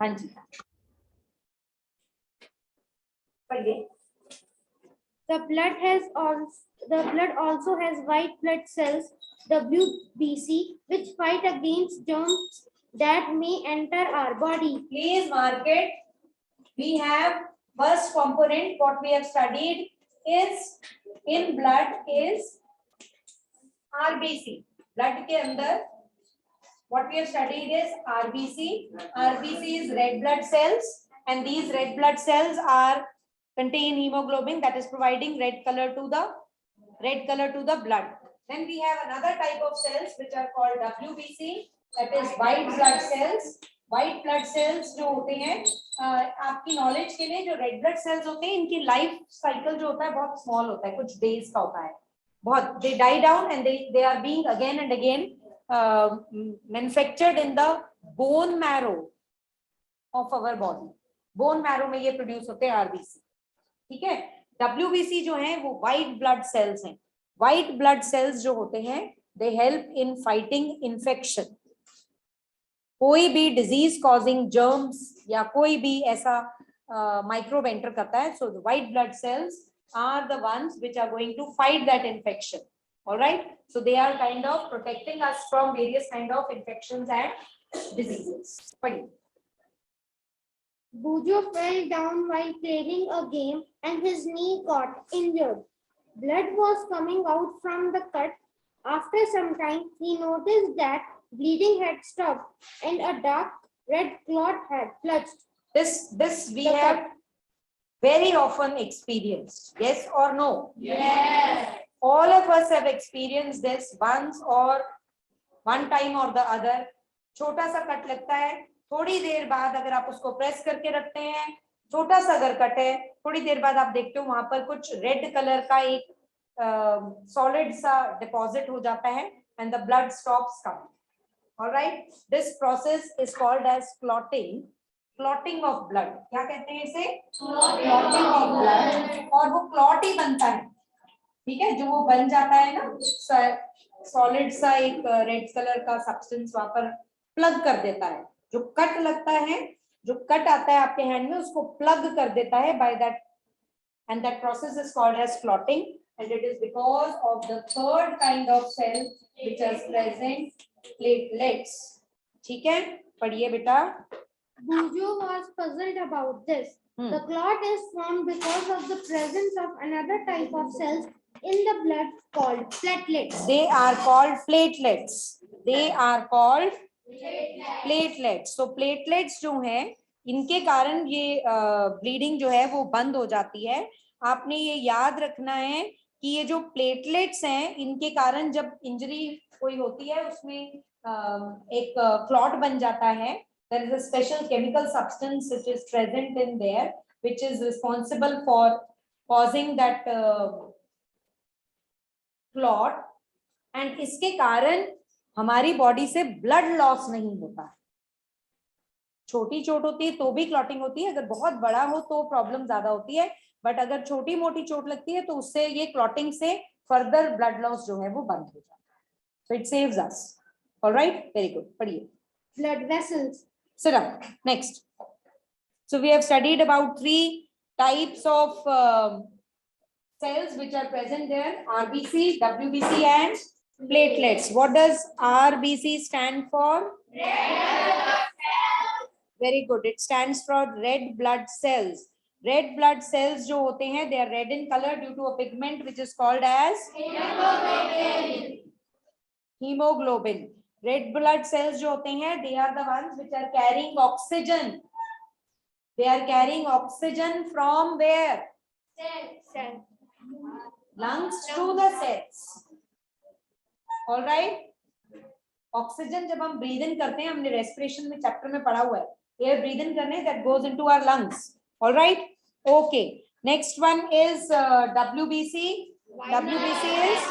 हाँ जी, पढ़िए। The blood also has white blood cells, WBC, which fight against germs that may enter our body. Please mark it. We have first component what we have studied is in blood is RBC. Blood के अंदर what we have studied is RBC. RBC is red blood cells, and these red blood cells are contain hemoglobin that is providing red color to the blood. Then we have another type of cells which are called WBC, that is white blood cells. White blood cells जो होते हैं आपकी knowledge के लिए, जो red blood cells होते हैं इनकी लाइफ साइकिल जो होता है बहुत स्मॉल होता है, कुछ डेज का होता है, बहुत they die down and they are being again and again manufactured in the bone marrow of our body. Bone marrow में ये प्रोड्यूस होते हैं आरबीसी. ठीक है. डब्ल्यूबीसी जो है वो व्हाइट ब्लड सेल्स हैं. व्हाइट ब्लड सेल्स जो होते हैं they help in fighting infection. कोई भी डिजीज कॉजिंग जर्म्स या कोई भी ऐसा माइक्रोब एंटर करता है, so the white blood sales are the ones which are going to fight that infection. All right, so they are kind of protecting us from various kind of infections and diseases. Bujo fell down while playing a game and his knee got injured. Blood was coming out from the cut. After some time, he noticed that bleeding had stopped and a dark red clot had flushed. This we have very often experienced. Yes or no? Yes. All of us have experienced this once or one time or the other. छोटा सा cut लगता है, थोड़ी देर बाद अगर आप उसको press करके रखते हैं, छोटा सा अगर कट है, थोड़ी देर बाद आप देखते हो वहां पर कुछ रेड कलर का एक सॉलिड सा डिपॉजिट हो जाता है and the blood stops coming. All right, this process is called as clotting. Clotting of blood, क्या कहते हैं इसे? Clotting of blood. और वो क्लॉट ही बनता है. ठीक है, जो वो बन जाता है ना, सॉलिड सा एक रेड कलर का सब्सटेंस वहां पर प्लग कर देता है. जो कट लगता है, जो कट आता है आपके हैंड में, उसको प्लग कर देता है by that, and that process is called as clotting. And it is because of the third kind of cell which is present, platelets. ठीक है, पढ़िए बेटा. Bujo was puzzled about this. The clot is formed because of the presence of another type of cells in the blood called platelets. They are called platelets. They are called platelets. So platelets जो हैं, इनके कारण ये bleeding जो है वो बंद हो जाती है. आपने ये याद रखना है कि ये जो प्लेटलेट्स हैं, इनके कारण जब इंजरी कोई होती है उसमें एक क्लॉट बन जाता है. There is a special chemical substance which is present in there, which is responsible for causing that clot, and इसके कारण हमारी बॉडी से ब्लड लॉस नहीं होता. छोटी चोट होती है तो भी क्लॉटिंग होती है, अगर बहुत बड़ा हो तो प्रॉब्लम ज्यादा होती है, बट अगर छोटी मोटी चोट लगती है तो उससे ये क्लॉटिंग से फर्दर ब्लड लॉस जो है वो बंद हो जाता है. So it saves us. All right, very good. पढ़िए. Blood vessels. Sit up. Next. So we have studied about 3 types of cells which are present there: RBC, WBC, and platelets. What does RBC stand for? Red blood cells. Very good. It stands for red blood cells. Red blood cells जो होते हैं, they are red in color due to a pigment which is called as hemoglobin. Hemoglobin. Red blood cells जो होते हैं, they are the ones which are carrying oxygen. They are carrying oxygen from where? Cell. Lungs to the cells. All right. Oxygen जब हम breathe in करते हैं, हमने respiration में chapter में पढ़ा हुआ है, air breathe in करने that goes into our lungs. All right. Okay. Next one is WBC. WBC is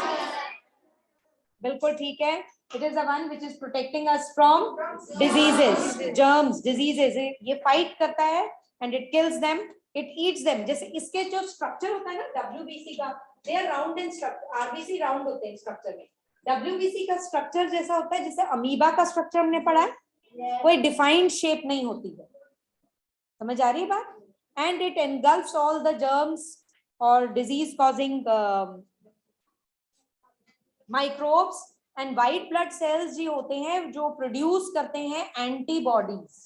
बिल्कुल ठीक है. It is the one which is protecting us from diseases, germs, diseases. ये fight करता है and it kills them, it eats them. जैसे इसके जो structure होता है ना WBC का, they are round in structure. RBC round होते हैं structure में. WBC का structure जैसा होता है जैसे अमीबा का structure हमने पढ़ा है. कोई defined shape नहीं होती है. समझ आ रही है बात? And it engulfs all the germs और disease causing microbes. And white blood cells जी होते हैं जो प्रोड्यूस करते हैं एंटीबॉडीज।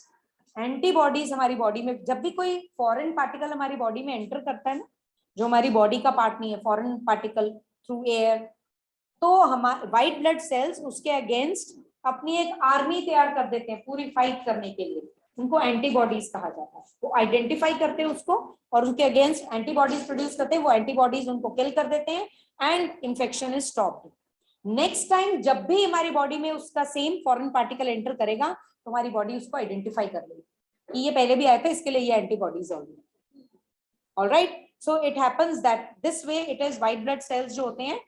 एंटीबॉडीज हमारी बॉडी में, जब भी कोई फॉरेन पार्टिकल हमारी बॉडी में एंटर करता है ना, जो हमारी बॉडी का पार्ट नहीं है, फॉरेन पार्टिकल थ्रू एयर, तो हमारे व्हाइट ब्लड सेल्स उसके अगेंस्ट अपनी एक आर्मी तैयार कर देते हैं पूरी फाइट करने के लिए। उनको एंटीबॉडीज कहा जाता है। वो आइडेंटिफाई करते हैं उसको और उनके अगेंस्ट एंटीबॉडीज प्रोड्यूस करते हैं। वो एंटीबॉडीज उनको किल कर देते हैं and infection is stopped. Next time जब भी हमारी बॉडी में उसका सेम फॉरेन पार्टिकल एंटर करेगा तो हमारी बॉडी उसको आइडेंटिफाई कर लेगी कि ये पहले भी आया था, इसके लिए ये antibodies already. Alright, so it happens that this way it is white blood sales जो होते हैं,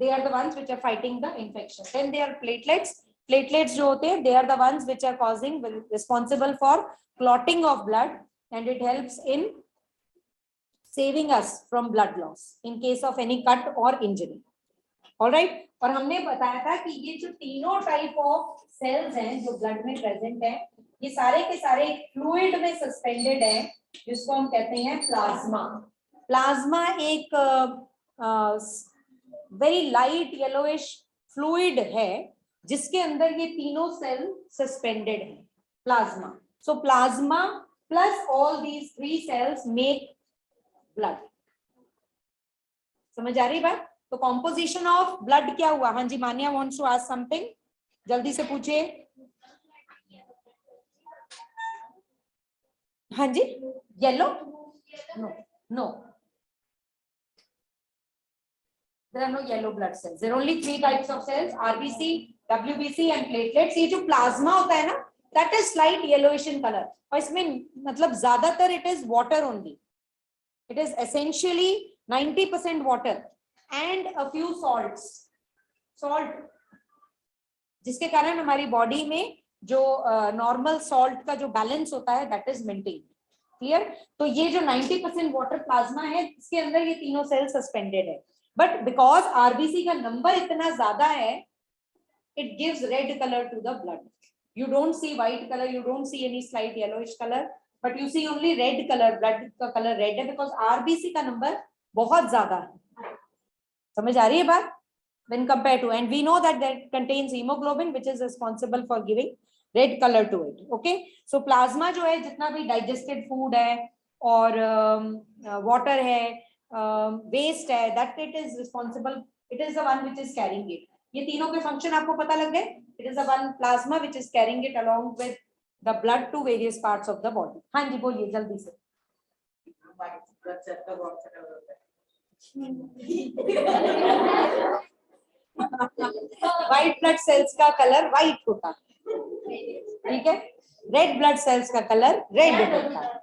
they are the ones which are fighting the infection. Then there are platelets. Platelets जो होते हैं, they are the ones which are causing, responsible for clotting of blood, and it helps in saving us from blood loss in case of any cut or injury. All right, और हमने बताया था कि ये जो तीनों टाइप ऑफ सेल्स हैं जो ब्लड में प्रेजेंट हैं, ये सारे के सारे फ्लूइड में सस्पेंडेड हैं जिसको हम कहते हैं प्लाज्मा। प्लाज्मा एक वेरी लाइट येलोइश फ्लूइड है जिसके अंदर ये तीनों सेल सस्पेंडेड है, plasma. So plasma plus all these three cells make blood. समझ आ रही बात? तो कॉम्पोजिशन ऑफ ब्लड क्या हुआ? हाँ जी, Manya wants to ask something, जल्दी से पूछिए। हाँ जी, yellow? No no, there are no yellow blood cells. There are only three types of cells: RBC, WBC and platelets. ये जो प्लाज्मा होता है ना, that is slight yellowish in color, और इसमें मतलब ज्यादातर it is water only. It is essentially 90% water and a few salts. Salt, जिसके कारण हमारी बॉडी में जो नॉर्मल सॉल्ट का जो बैलेंस होता है that is maintained. क्लियर? तो ये जो 90% वाटर प्लाज्मा है, इसके अंदर ये तीनों सेल सस्पेंडेड है। बट बिकॉज आरबीसी का नंबर इतना ज्यादा है, it gives red colour to the blood. You don't see white colour, you don't see any slight yellowish colour, but you see only red colour. Blood का colour red है because RBC का number बहुत ज्यादा है. समझ आ रही है बात? when compared to, and we know that contains hemoglobin which is responsible for giving red color to it. Okay, so plasma जो है, जितना भी digested food है और water है, waste है, that it is responsible, it is the one which is carrying it. ये तीनों के function आपको पता लग गए? It is the one plasma which is carrying it along with the blood to various parts of the body. हाँ जी, बोलिए जल्दी से. व्हाइट ब्लड सेल्स का कलर व्हाइट होता है, ठीक है? रेड ब्लड सेल्स का कलर रेड होता है.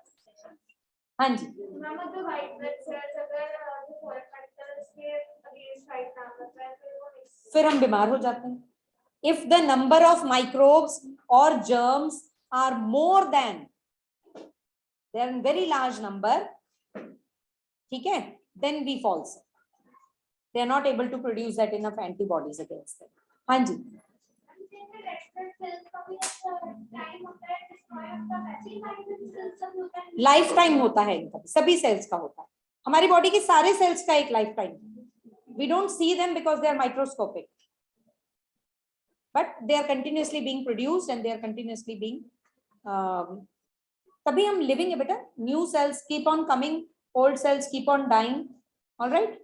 हाँ जी, फिर हम बीमार हो जाते हैं. If the number of microbes और germs are more than, they are in very large number, ठीक है, then we fall sick. They are not able to produce that enough antibodies against them. हाँ जी, लाइफ टाइम होता है इनका, सभी sales का होता है. हमारी बॉडी के सारे सेल्स का एक life time. We don't see them because they are microscopic, but they are continuously being produced and they are continuously being तभी हम living है बेटा. New cells keep on coming, old cells keep on dying. All right?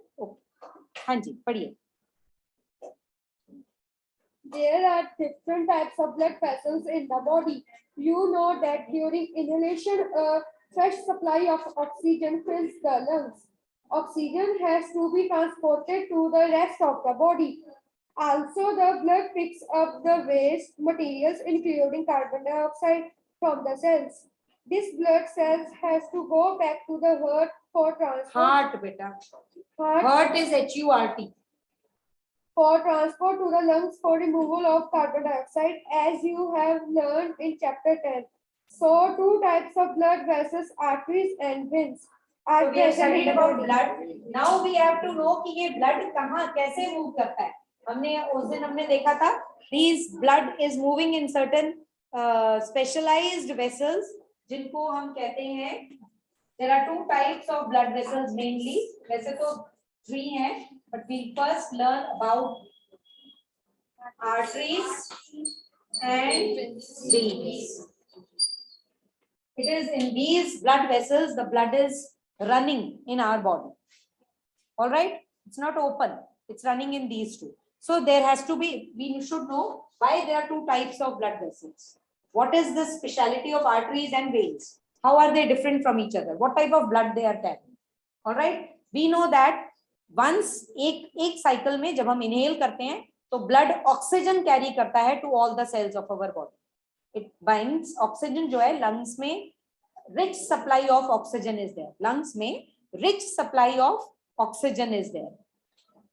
हाँ जी, पढ़िए. There are different types of blood vessels in the body. You know that during inhalation, a fresh supply of oxygen fills the lungs. Oxygen has to be transported to the rest of the body. Also, the blood picks up the waste materials, including carbon dioxide, from the cells. This blood cells has to go back to the heart for transport. Heart बेटा. Heart is HURT. For transport to the lungs for removal of carbon dioxide, as you have learned in chapter 10. So, two types of blood vessels, arteries and veins. So we have studied about blood. Now we have to know कि ये blood कहाँ कैसे move करता है. हमने उस दिन हमने देखा था, these blood is moving in certain specialized vessels जिनको हम कहते हैं, there are 2 types of blood vessels mainly, वैसे तो 3 हैं, but we first learn about arteries and veins. It is in these blood vessels the blood is running in our body. All right, it's not open, it's running in these two. So there has to be, we should know why there are 2 types of blood vessels. What is the speciality of arteries and veins? How are they different from each other? What type of blood they are carrying? All right, we know that once एक cycle में जब हम inhale करते हैं तो blood oxygen carry करता है to all the cells of our body. It binds oxygen जो है lungs में, rich supply of oxygen is there. Lungs में rich supply of oxygen is there.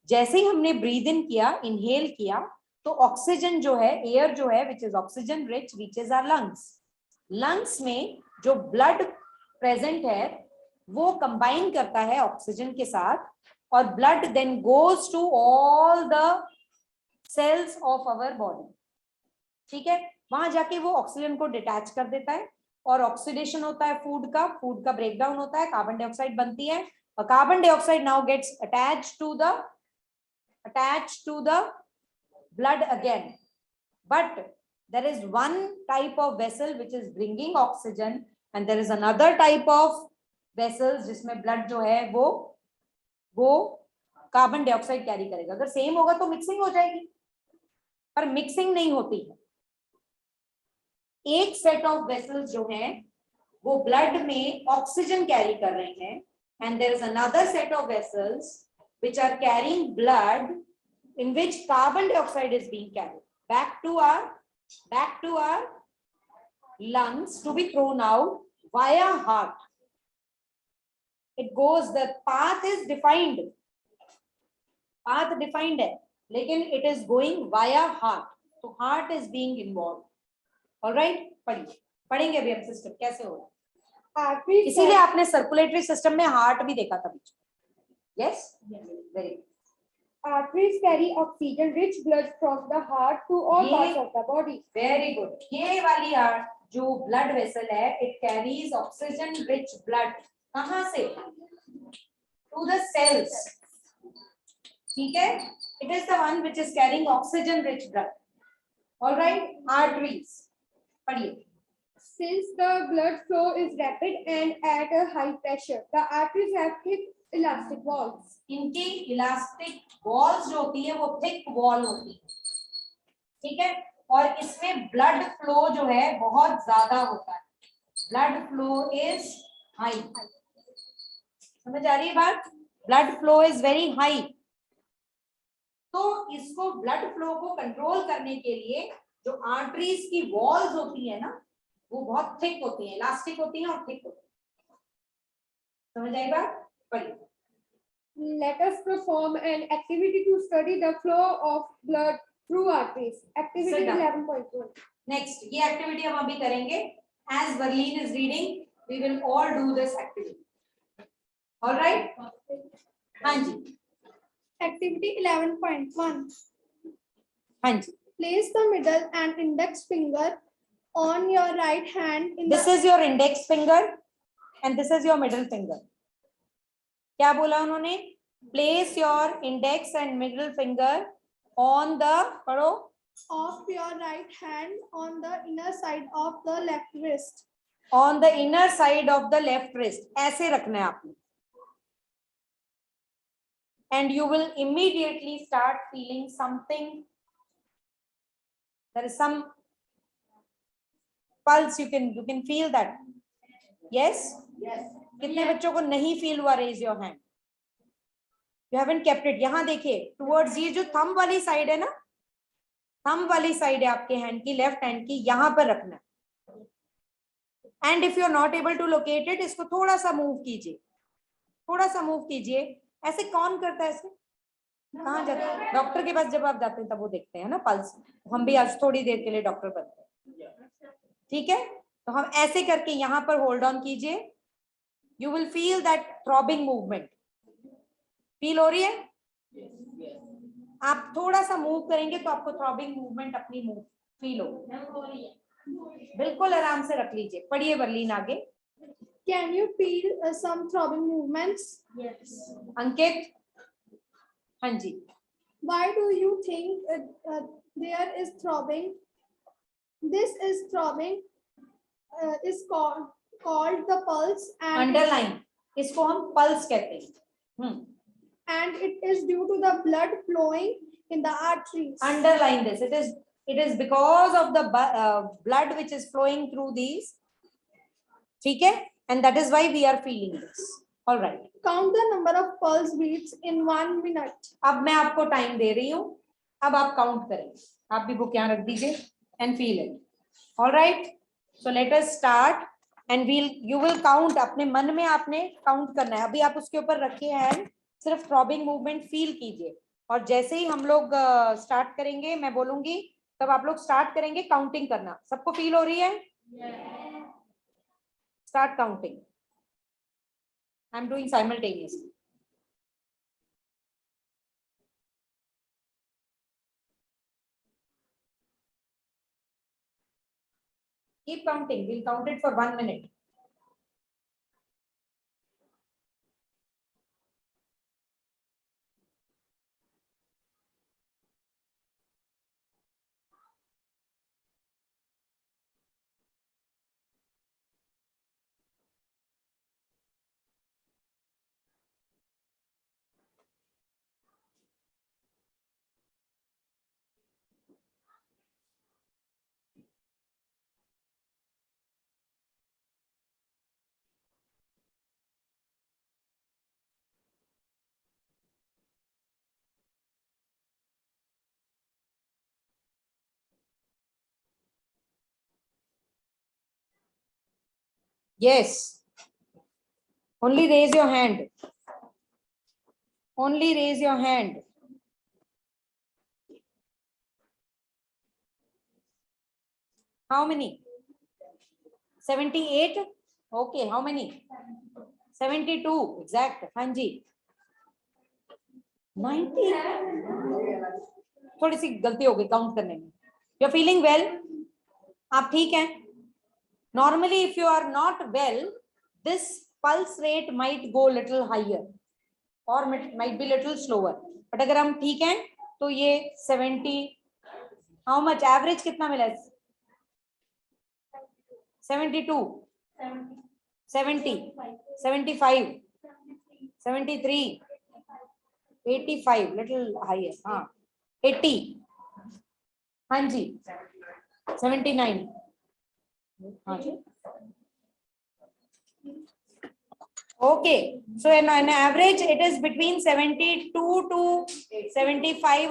जैसे ही हमने breathe in किया, inhale किया, तो oxygen जो है, air जो है, which is oxygen rich, reaches our lungs. Lungs में जो blood present है, वो combine करता है oxygen के साथ, और blood then goes to all the cells of our body. ठीक है, वहां जाके वो ऑक्सीजन को डिटैच कर देता है, और ऑक्सीडेशन होता है फूड का ब्रेकडाउन होता है, कार्बन डाइऑक्साइड बनती है, और carbon dioxide now gets attached to the blood again. But there is one type of vessel which is bringing oxygen, and there is another type of vessels जिसमें blood जो है वो carbon dioxide carry करेगा. अगर same होगा तो mixing हो जाएगी, पर मिक्सिंग नहीं होती है. एक सेट ऑफ वेसल्स जो है वो ब्लड में ऑक्सीजन कैरी कर रहे हैं, and there is another set of vessels which are carrying blood in which carbon dioxide is being carried back to our lungs to be thrown out via heart. It goes, the path is defined है, लेकिन it is going via heart, so heart is being involved. All right, पढ़ेंगे अभी हम system कैसे हो रहा है. इसीलिए आपने सर्कुलेटरी सिस्टम में हार्ट भी देखा था बीच में. Yes, very good. Arteries carry oxygen-rich blood from the heart to all parts of the body. Very good. ये वाली हार्ट जो blood vessel है, it carries oxygen-rich blood. कहाँ से? To the cells. ठीक है? It is the one which is carrying oxygen-rich blood. All right. Arteries. पढ़िए. Since the blood flow is rapid and at a high pressure, the arteries have thick elastic walls. इनकी elastic walls जो होती है वो thick wall होती है. ठीक है, और इसमें ब्लड फ्लो जो है बहुत ज्यादा होता है. Blood flow is high. समझ आ रही है बात? Blood flow is very high. तो इसको ब्लड फ्लो को कंट्रोल करने के लिए जो आर्टरीज की वॉल्स होती है ना, वो बहुत थिक होती है, इलास्टिक होती है और थिक होती है. समझ आई बात? पढ़िए. Let us perform an activity to study the flow of blood through arteries. Activity 11.1. Next, ये activity हम अभी करेंगे. As Verleen is reading, we will all do this activity. All right? हाँ जी. Activity 11.1. हाँ जी. Place the middle and index finger on your right hand. This is your index finger and this is your middle finger. क्या बोला उन्होंने? Place your index and middle finger on the, पढ़ो, of your right hand on the inner side of the left wrist. On the inner side of the left wrist. ऐसे रखना है आपने. And you will immediately start feeling something. There is some pulse. You can feel that. Yes? Yes. कितने बच्चों को नहीं feel हुआ? Raise your hand. You haven't kept it. यहाँ देखिए टुवर्ड्स, ये जो थंब वाली साइड है ना, थंब वाली साइड है आपके हैंड की, लेफ्ट हैंड की, यहाँ पर रखना. And if you are not able to locate it, इसको थोड़ा सा मूव कीजिए, थोड़ा सा मूव कीजिए. ऐसे कौन करता है? ऐसे कहाँ जाते हैं? डॉक्टर के पास जब आप जाते हैं तब वो देखते हैं ना पल्स. हम भी आज थोड़ी देर के लिए डॉक्टर बनते हैं. ठीक है, तो हम ऐसे करके यहाँ पर होल्ड ऑन कीजिए. You will feel that throbbing movement. Feel हो रही है? आप थोड़ा सा मूव करेंगे तो आपको थ्रॉबिंग मूवमेंट अपनी मूव फील होगी. बिल्कुल आराम से रख लीजिए. पढ़िए बर्लीन आगे. Can you feel some throbbing movements? अंकित. हाँ जी. Why do you think there is throbbing? This is throbbing is called the pulse and underline. इसको हम पल्स कहते हैं. and it is due to the blood flowing in the arteries. Underline this. It is because of the blood which is flowing through these. ठीक है? And that is why we are feeling this. All right. Count the number of pulse beats in 1 minute. अब मैं आपको time दे रही हूँ. अब आप count करें. आप भी बुक यहाँ रख दीजिए and feel it. All right. So let us start and you will count. अपने मन में आपने काउंट करना है. अभी आप उसके ऊपर रखिए हैंड. सिर्फ थ्रॉबिंग मूवमेंट फील कीजिए और जैसे ही हम लोग स्टार्ट करेंगे, मैं बोलूंगी तब आप लोग स्टार्ट करेंगे काउंटिंग करना. सबको फील हो रही है? Start counting. I am doing simultaneously. Keep counting. We'll count it for 1 minute. Yes. Only raise your hand. Only raise your hand. How many? 78. Okay. How many? 72. Exact. हाँ जी. 90. थोड़ी सी गलती हो गई काउंट करने में. You're feeling well? आप ठीक हैं? Normally, if you are not well, this pulse rate might go little higher or might be little slower. But अगर हम ठीक हैं तो ये 70. How much average कितना मिला? 72, 70, 75, 73, 85, little higher. हाँ, 80. हाँ जी, 79. हाँ जी. Okay, so in an average, it is between 72 to 75.